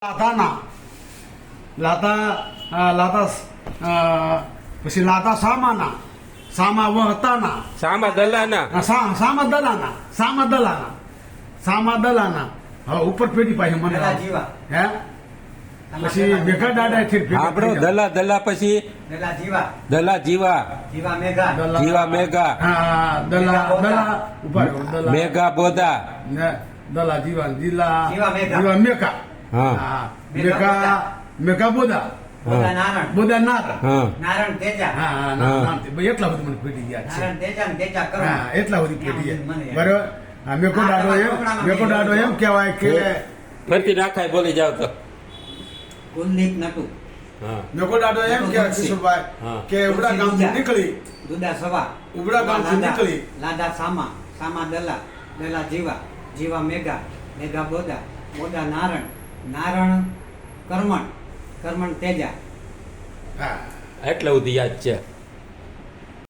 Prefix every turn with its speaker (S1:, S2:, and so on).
S1: લાતાના લાતા પછી લાતા સામાના સામા વહતાના
S2: સામા દલાના
S1: સામા દલાના હવે ઉપર પેઢી પાસે મને હે પછી મેઘા દાદા છે
S2: આપણો દલા પછી દલા જીવા જીવા મેઘા
S1: હા દલા ઉપર
S2: મેઘા બોધા
S1: દલા જીવા મેઘા
S2: હા
S1: મેઘા બોધા બોધા
S3: નારણ તેજા
S1: એટલા બધું મને પેટી ગયા છે
S3: નારણ તેજા ને તેજા કરો
S1: હા એટલા બધી પેટી ગયા બરોબર મેકો દાડો એમ કહેવાય કે
S2: ફરતી નાખાય બોલી જાવ તો
S3: કુલદીપ નટુ
S2: હા
S1: મેકો દાડો એમ કહેવાય કિશોરભાઈ કે ઉબડા ગામથી નીકળી
S3: દુદા સવા
S1: ઉબડા ગામથી નીકળી
S3: લાદા સામા દલા જીવા મેઘા બોધા નારણ કરમણ તેજા
S2: એટલે બધી યાદ છે.